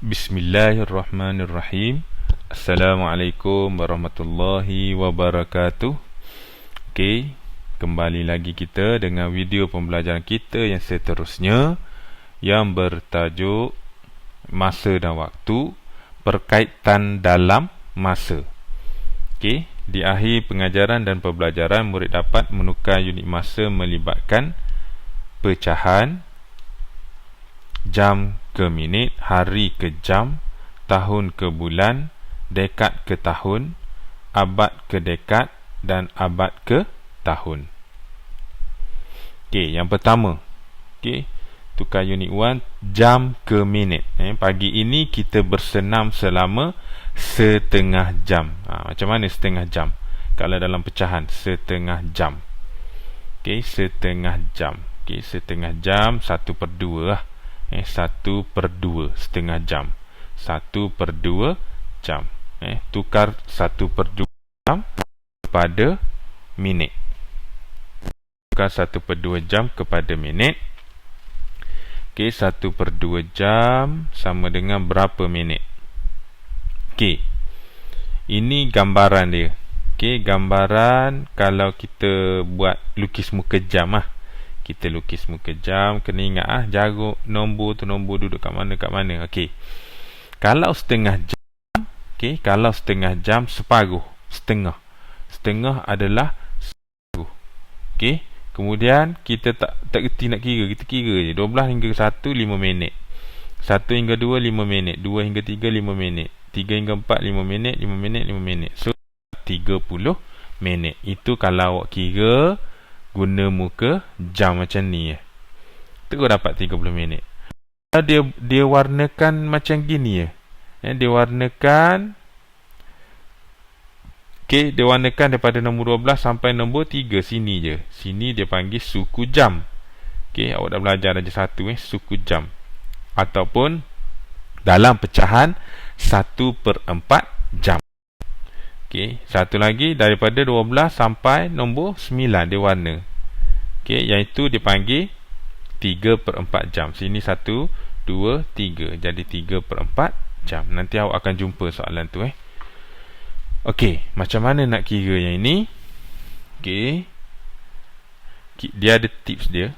Bismillahirrahmanirrahim. Assalamualaikum warahmatullahi wabarakatuh. Okey, kembali lagi kita dengan video pembelajaran kita yang seterusnya, yang bertajuk masa dan waktu, perkaitan dalam masa. Okey, di akhir pengajaran dan pembelajaran, murid dapat menukar unit masa melibatkan pecahan, jam ke minit, hari ke jam, tahun ke bulan, dekad ke tahun, abad ke dekad, dan abad ke tahun. Okey, yang pertama, okey, tukar unit 1, jam ke minit. Pagi ini kita bersenam selama setengah jam. Macam mana setengah jam? Kalau dalam pecahan, setengah jam. Okey, setengah jam. Okey, setengah jam 1/2 lah. 1/2 setengah jam. 1/2 jam. Tukar 1/2 jam kepada minit. Tukar 1/2 jam kepada minit. Okey, 1/2 jam sama dengan berapa minit? Okey, ini gambaran dia. Okey, gambaran kalau kita buat lukis muka jam lah. Kita lukis muka jam, kena ingat jarum nombor tu, nombor duduk kat mana. Okey. Kalau setengah jam, okey, kalau setengah jam separuh, setengah. Setengah adalah separuh. Okey. Kemudian kita tak reti nak kira, kita kira je 12 hingga 1 5 minit. 1 hingga 2 5 minit, 2 hingga 3 5 minit, 3 hingga 4 5 minit, 5 minit 5 minit. So 30 minit. Itu kalau awak kira guna muka jam macam ni terus dapat 30 minit. Dia warnakan macam gini dia warnakan. Okey, dia warnakan daripada nombor 12 sampai nombor 3 sini je. Sini dia panggil suku jam. Okey, awak dah belajar darjah 1 suku jam. Ataupun dalam pecahan 1/4 jam. Okey, satu lagi daripada 12 sampai nombor 9 dia warna. Okey, yang itu dipanggil 3/4 jam. Sini 1, 2, 3. Jadi 3/4 jam. Nanti awak akan jumpa soalan tu Okey, macam mana nak kira yang ini? Okey, dia ada tips dia.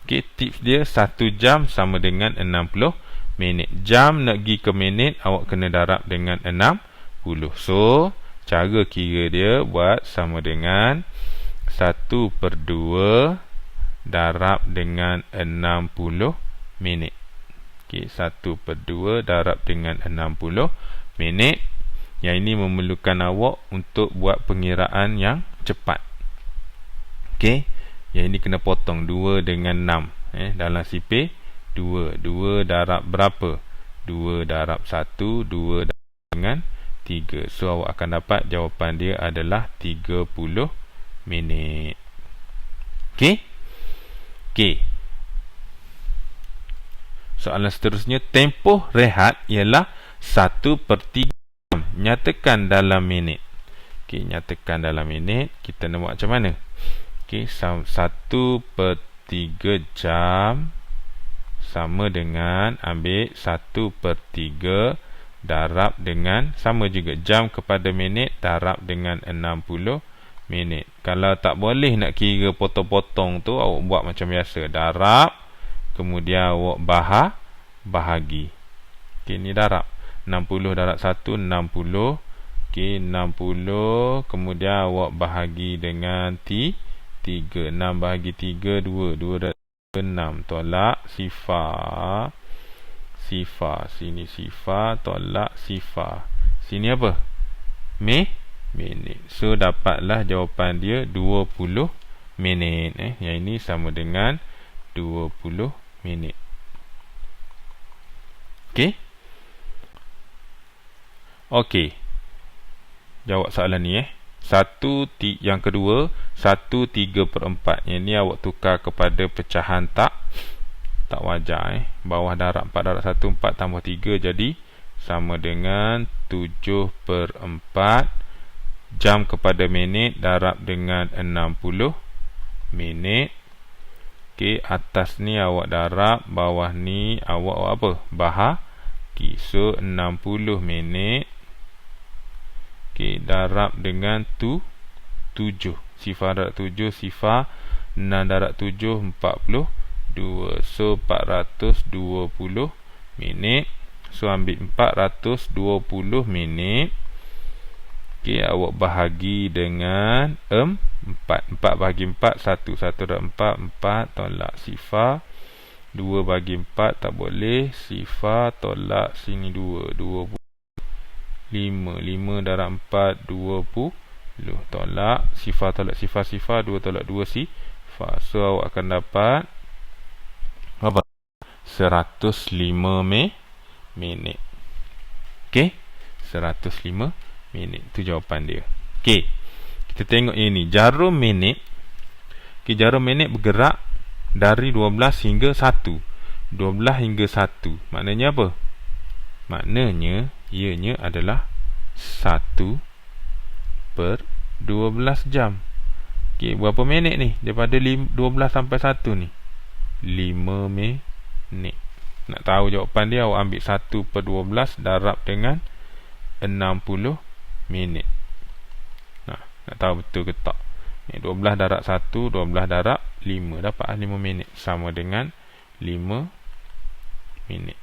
Okey, tips dia 1 jam sama dengan 60 minit. Jam nak pergi ke minit, awak kena darab dengan 60. So cara kira dia buat sama dengan 1/2 darab dengan 60 minit. Okey, 1/2 darab dengan 60 minit. Yang ini memerlukan awak untuk buat pengiraan yang cepat. Okey, yang ini kena potong 2 dengan 6 dalam sipir 2. 2 darab berapa? 2 darab 1, 2 darab dengan 3. So awak akan dapat jawapan dia adalah 30 minit. Okey. Okey. Soalan seterusnya, tempoh rehat ialah 1/3 jam. Nyatakan dalam minit. Okey, nyatakan dalam minit. Kita nak buat macam mana? Okey, 1/3 jam sama dengan ambil 1/3 darab dengan sama juga jam kepada minit darab dengan 60 minit. Kalau tak boleh nak kira potong-potong tu, awak buat macam biasa, darab kemudian awak bahagi. Okey, ni darab 60 darab 1 60. Okey, 60 kemudian awak bahagi dengan 3. 6 bahagi 3 2. 2 darab 6 tolak sifar. Sifar, sini sifar, tolak sifar. Sini apa? Minit. So dapatlah jawapan dia 20 minit. Yang ini sama dengan 20 minit. Okey. Okey, jawab soalan ni yang kedua 1/3/4. Yang ni awak tukar kepada pecahan tak wajar bawah darab 4 darab 1 4 tambah 3 jadi sama dengan 7/4 jam kepada minit darab dengan 60 minit. Okey, atas ni awak darab, bawah ni awak apa? Okay, so 60 minit. Okay, darab dengan 7. Sifar darab 7, sifar 6 darab 7, 42. So 420 minit. So ambil 420 minit. Okay, awak bahagi dengan 4. 4 bahagi 4, 1. 1 darab 4, 4. Tolak sifar. 2 bagi 4 tak boleh. Sifar tolak sini 2. 20. 5 darab 4, 20. Tolak sifar, tolak sifar, sifar. 2 tolak 2 sifar. So awak akan dapat apa? 105 minit. Okay, 105 minit. Itu jawapan dia. Okay, kita tengok ini jarum minit. Okay, jarum minit bergerak dari 12 hingga 1. 12 hingga 1. Maknanya apa? Maknanya ianya adalah 1 per 12 jam. Okay, berapa minit ni? Daripada 12 sampai 1 ni 5 minit. Nak tahu jawapan dia, awak ambil 1 per 12 darab dengan 60 minit. Nak tahu betul ke tak? 12 darab 1, 12 darab 5. Dapat 5 minit. Sama dengan 5 minit.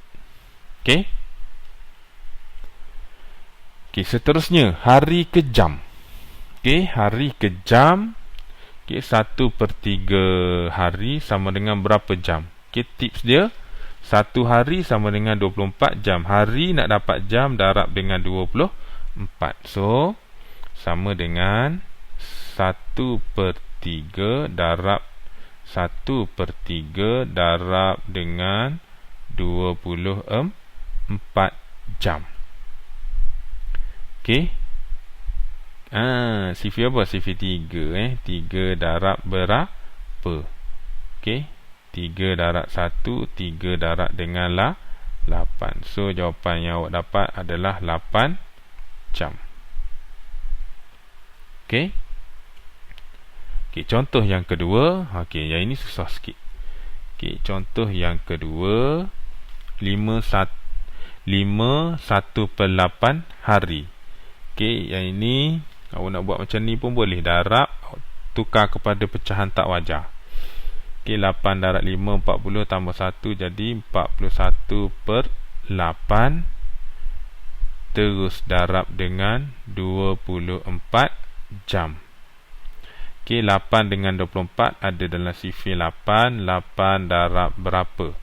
Okay. Okay, seterusnya hari ke jam. Okay, hari ke jam. Okay, 1/3 hari sama dengan berapa jam? Okay, tips dia, 1 hari sama dengan 24 jam. Hari nak dapat jam, darab dengan 24. So sama dengan 1/3 darab 1/3 darab dengan 24 jam. Okey. Sifir apa? Sifir 3 3 darab berapa? Okey. 3 darab 1, 3 darab dengan 8. So jawapan yang awak dapat adalah 8 jam. Okey. Okey, contoh yang kedua. Okey, yang ini susah sikit. Okey, contoh yang kedua, 1/8 hari. Okey, yang ini awak nak buat macam ni pun boleh. Darab, tukar kepada pecahan tak wajar. Okey, 8 darab 5, 40 tambah 1 jadi 41/8. Terus darab dengan 24 jam. Okey, 8 dengan 24 ada dalam sifir 8. 8 darab berapa?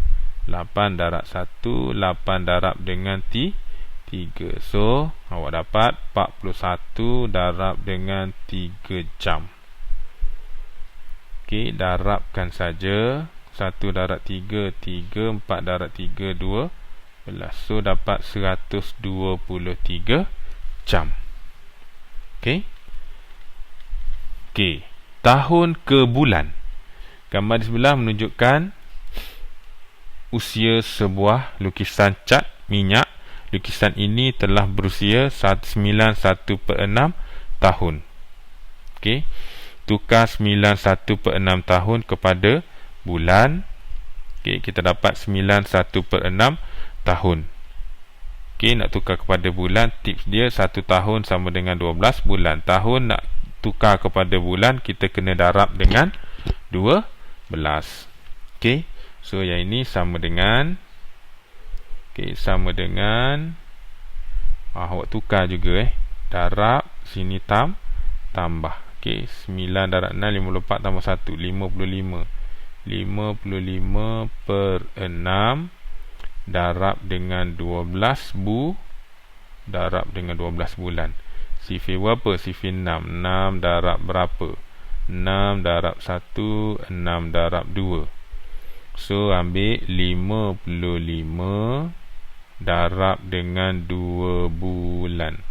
8 darab 1, 8 darab dengan 3. So awak dapat 41 darab dengan 3 jam. Okey, darabkan saja. 1 darab 3, 3. 4 darab 3, 12. So dapat 123 jam. Okey. Okey, tahun ke bulan. Gambar di sebelah menunjukkan usia sebuah lukisan cat minyak. Lukisan ini telah berusia 91/6 tahun. Okey, tukar 91/6 tahun kepada bulan. Okey, kita dapat 91/6 tahun. Okey, nak tukar kepada bulan, tips dia 1 tahun sama dengan 12 bulan. Tahun nak tukar kepada bulan, kita kena darab dengan 12. Okey, so yang ini sama dengan, okey, sama dengan awak tukar juga darab sini tambah. Okey, 9 darab 6, 54 tambah 1, 55. 55/6 darab dengan 12 darab dengan 12 bulan. Sifir berapa? Sifir 6. 6 darab berapa? 6 darab 1, 6 darab 2. So ambil 55 darab dengan 2 bulan.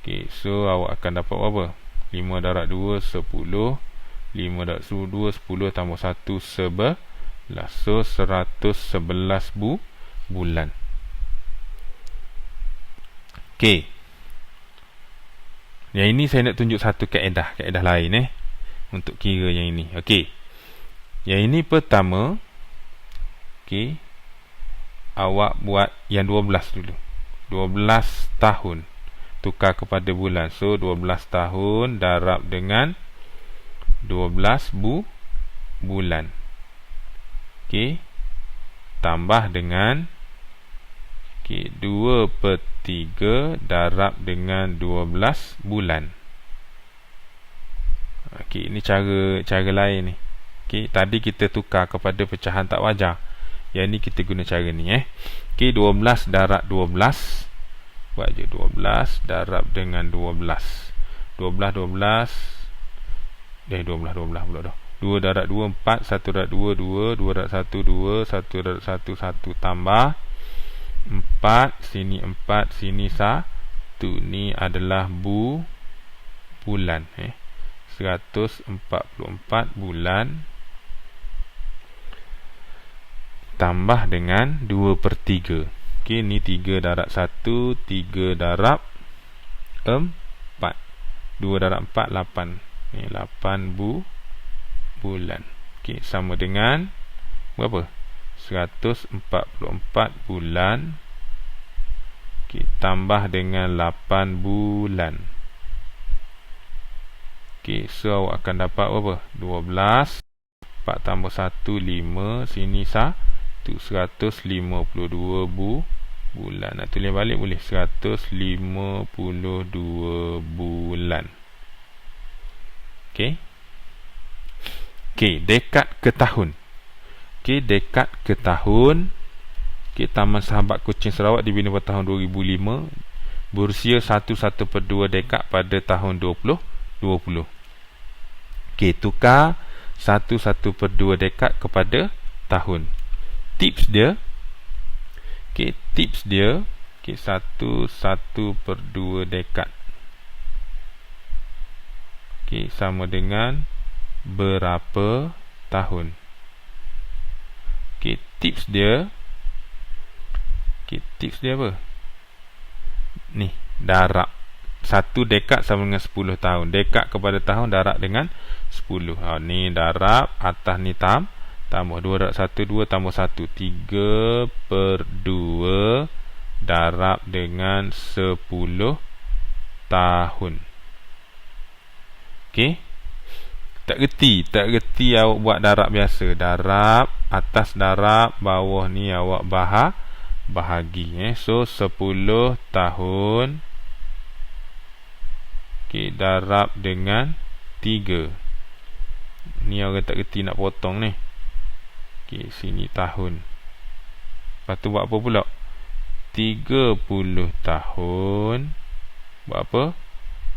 Okey, so awak akan dapat berapa? 5 darab 2, 10. 5 darab 2, 10 tambah 1, 11. So 111 bulan. Okey, yang ini saya nak tunjuk satu kaedah lain untuk kira yang ini. Okey, yang ini pertama. Okey, awak buat yang 12 dulu. 12 tahun tukar kepada bulan. So 12 tahun darab dengan 12 bulan. Okey. Tambah dengan 2/3 darab dengan 12 bulan. Okey, ini cara lain ni. Okey, tadi kita tukar kepada pecahan tak wajar. Yang ni kita guna cara ni Okey, 12 darab 12. Buat je 12 darab dengan 12. 12 pula dah. 2 darab 2 4, 1 darab 2 2, 2 darab 1 2, 1 darab 1 1 tambah 4, sini 4, sini 1. Ni adalah bulan 144 bulan tambah dengan 2/3. Okey, ni 3 darab 1, 3 darab 4. 2 darab 4 8. Ni 8 bulan. Okey, sama dengan berapa? 144 bulan. Okey, tambah dengan 8 bulan. Okey, so awak akan dapat berapa? 12 4 tambah 1 5, sini 1 152 bulan. Nak tulis balik boleh, 152 bulan. Okey. Okey, dekad ke tahun. Okey, dekad ke tahun. Okey, Taman Sahabat Kuching Sarawak dibina pada tahun 2005, berusia 1/1/2 dekad pada tahun 2020. Okey, tukar 1/1/2 dekad kepada tahun. Tips dia, okey, 1/1/2 dekad. Okey, sama dengan berapa tahun? Okey, tips dia apa? Ni, darab. 1 dekad sama dengan 10 tahun. Dekad kepada tahun darab dengan 10. Ni darab, atas ni tambah 2 darab 1 2 tambah 1 3/2 darab dengan 10 tahun. Okey. Tak reti awak buat darab biasa. Darab, atas darab, bawah ni awak bahagi So 10 tahun. Okey, darab dengan 3. Ni orang tak reti nak potong ni. Okey, sini tahun. Lepas tu buat apa pula? 30 tahun. Buat apa?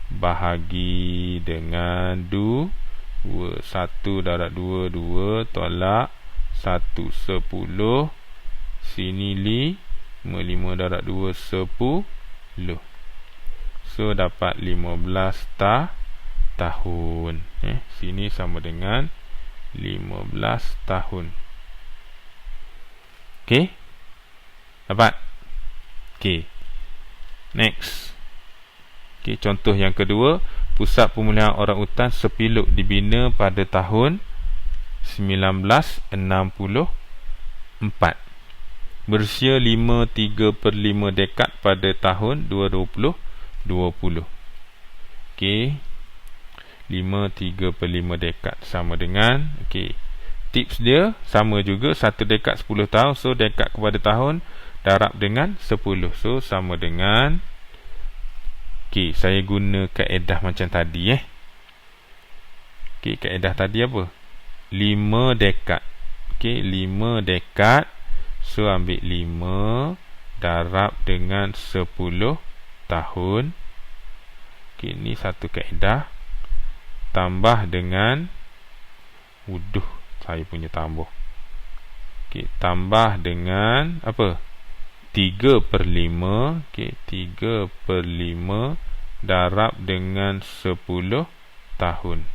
Bahagi dengan 2. 1 darab 2 2, tolak 1 10. Sini 5 darab 2 10. So dapat 15 tahun. Sini sama dengan 15 tahun. Okey. Dapat. Okey. Next. Okey, contoh yang kedua, Pusat Pemulihan Orang Utan Sepiluk dibina pada tahun 1964. Berusia 5/3/5 dekad pada tahun 2020. Okey. 5/3/5 dekad sama dengan, okey, tips dia sama juga, 1 dekad 10 tahun. So dekad kepada tahun darab dengan 10. So sama dengan, okey, saya guna kaedah macam tadi Okey, kaedah tadi apa? 5 dekad. Okey, 5 dekad. So ambil 5 darab dengan 10 tahun. Okey, ni satu kaedah. Tambah dengan, saya punya tambah. Okey, tambah dengan apa? 3/5. Okey, 3/5 darab dengan 10 tahun.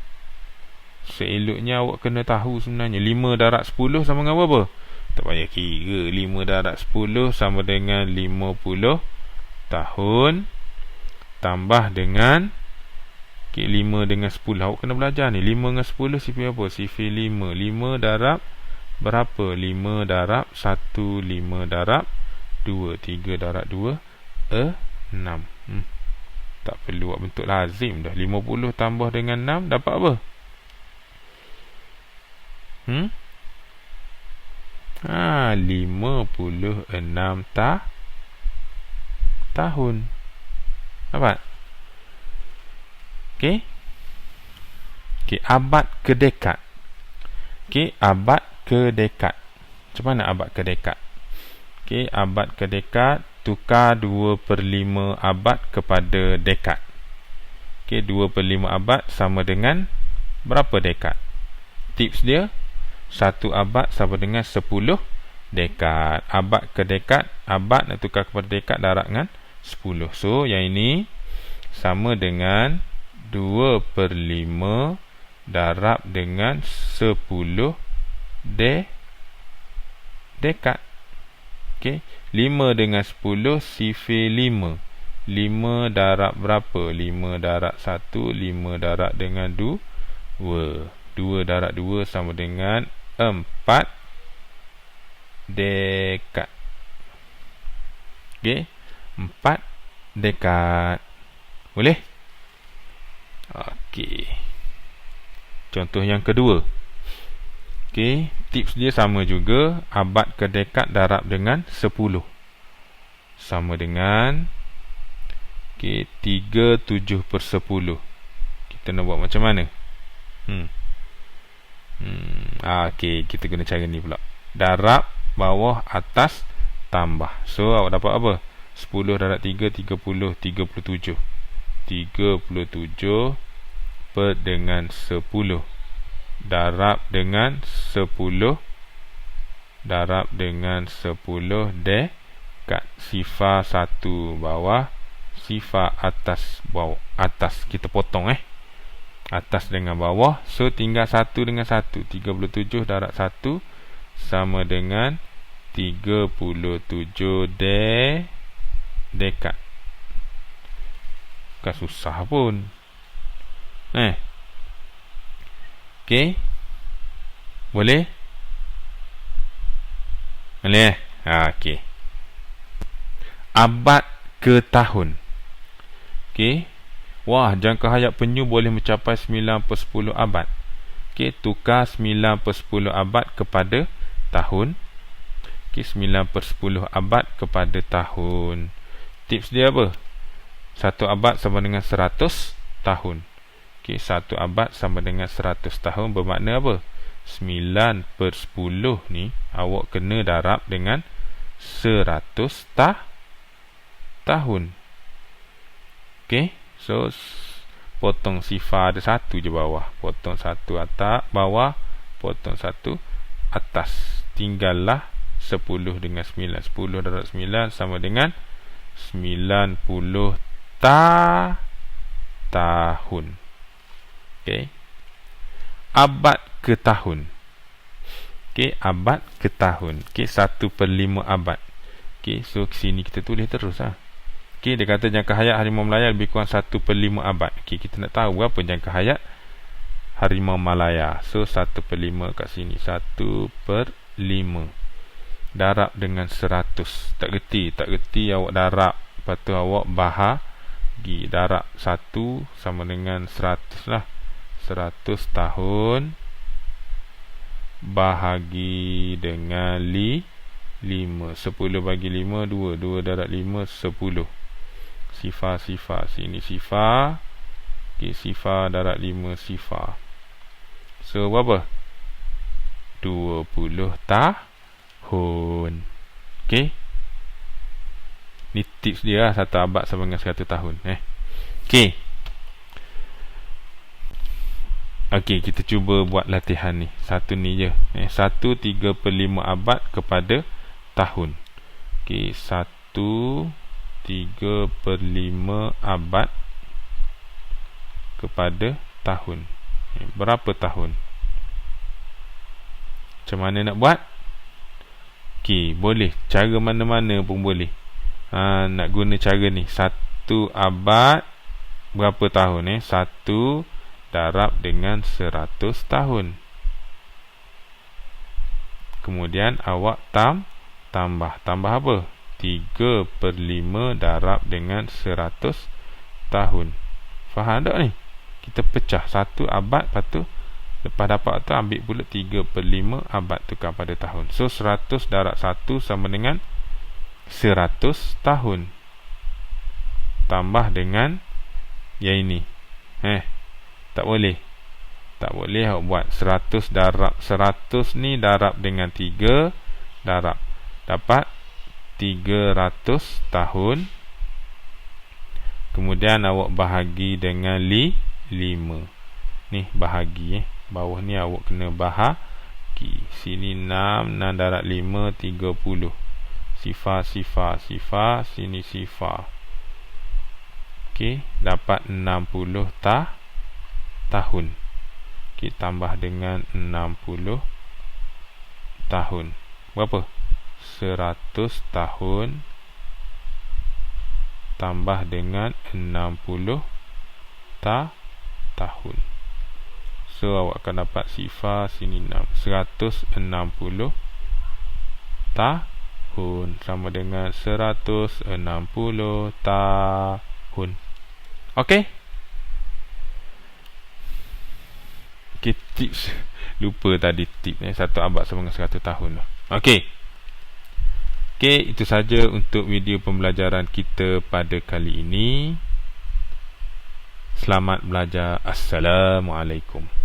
Seeloknya awak kena tahu sebenarnya 5 darab 10 sama dengan apa? Tak payah kira. 5 darab 10 sama dengan 50 tahun. Tambah dengan, okey, 5 dengan 10. Awak kena belajar ni. 5 dengan 10 sifir apa? Sifir 5. 5 darab berapa? 5 darab 1, 5 darab 2, 3 darab 2, 6. Tak perlu buat bentuk lazim dah. 50 tambah dengan 6 dapat apa? 56 tahun. Dapat? Okey. Okey, abad ke dekad. Okey, abad ke dekad. Macam mana abad ke dekad? Okey, abad ke dekad, tukar 2/5 abad kepada dekad. Okey, 2/5 abad sama dengan berapa dekad? Tips dia, 1 abad sama dengan 10 dekad. Abad ke dekad, abad nak tukar kepada dekad, darab dengan 10. So, yang ini sama dengan 2/5 darab dengan 10 dekad. Okey, 5 dengan 10 sifar 5. 5 darab berapa? 5 darab 1, 5 darab dengan 2. 2 darab 2 sama dengan 4 dekad. Okey, 4 dekad. Boleh? Okey. Contoh yang kedua. Okey, tips dia sama juga. Abad ke dekad darab dengan 10. Sama dengan 3/7/10. Kita nak buat macam mana? Okey, kita guna cara ni pula. Darab, bawah, atas, tambah. So, awak dapat apa? 10 darab 3, 30, 37. 37 per dengan 10. Darab dengan 10. Darab dengan 10 dekad. Sifar 1 bawah, sifar atas bawah. Atas kita potong atas dengan bawah. So tinggal 1 dengan 1. 37 darab 1 sama dengan 37 dekad. Bukan susah pun. Okey. Boleh? Boleh? Okey. Abad ke tahun. Okey. Wah, jangka hayat penyu boleh mencapai 9/10 abad. Okey, tukar 9/10 abad kepada tahun. Okey, 9/10 abad kepada tahun. Tips dia apa? 1 abad sama dengan 100 tahun. Okey, 1 abad sama dengan 100 tahun bermakna apa? 9/10 ni awak kena darab dengan 100 tahun. Okey, so potong sifar ada 1 je bawah. Potong 1 atas bawah, potong 1 atas. Tinggallah 10 dengan 9. 10 darab 9 sama dengan 90 tahun. Okey. Abad ke tahun. Okey, abad ke tahun. Okey, 1/5 abad. Okey, so sini kita tulis terus Okey, dia kata jangka hayat harimau Malaya lebih kurang 1/5 abad. Okey, kita nak tahu berapa jangka hayat harimau Malaya. So 1/5 kat sini, 1/5 darab dengan 100. Tak reti awak darab, lepas tu awak bahagi. Darab 1 sama dengan 100 lah. 100 tahun bahagi dengan 5. 10 bagi 5, 2. 2 darab 5, 10. Sifar sini sifar. Okey, sifar darab 5 sifar. So berapa? 20 tahun. Okey. Ni tips dia 1 abad sama dengan 100 tahun. Okey. Okey, kita cuba buat latihan ni. Satu ni je. 1 3/5 abad kepada tahun. Okey, 1 3/5 abad kepada tahun. Berapa tahun? Macam mana nak buat? Okey, boleh. Cara mana-mana pun boleh. Nak guna cara ni. 1 abad berapa tahun? 1 darab dengan 100 tahun. Kemudian awak tambah apa? 3/5 darab dengan 100 tahun. Faham tak ni? Kita pecah 1 abad, lepas tu lepas dapat tu ambil pula 3/5 abad tukar pada tahun. So 100 darab 1 sama dengan 100 tahun. Tambah dengan yang ini. Tak boleh. Tak boleh awak buat 100 darab 100 ni darab dengan 3 darab. Dapat 300 tahun. Kemudian awak bahagi dengan 5. Ni bahagi bawah ni awak kena bahagi. Sini 6 darab 5 30. Sifar sini sifar. Okey, dapat 60 tahun. Okey, tambah dengan 60 tahun. Berapa? 100 tahun tambah dengan 60 tahun. So awak akan dapat sifar sini 6. 160 tahun sama dengan 160 tahun. Okey? Okey, tips. Lupa tadi tip 1 abad sama dengan 100 tahun. Okey. Okey, itu saja untuk video pembelajaran kita pada kali ini. Selamat belajar. Assalamualaikum.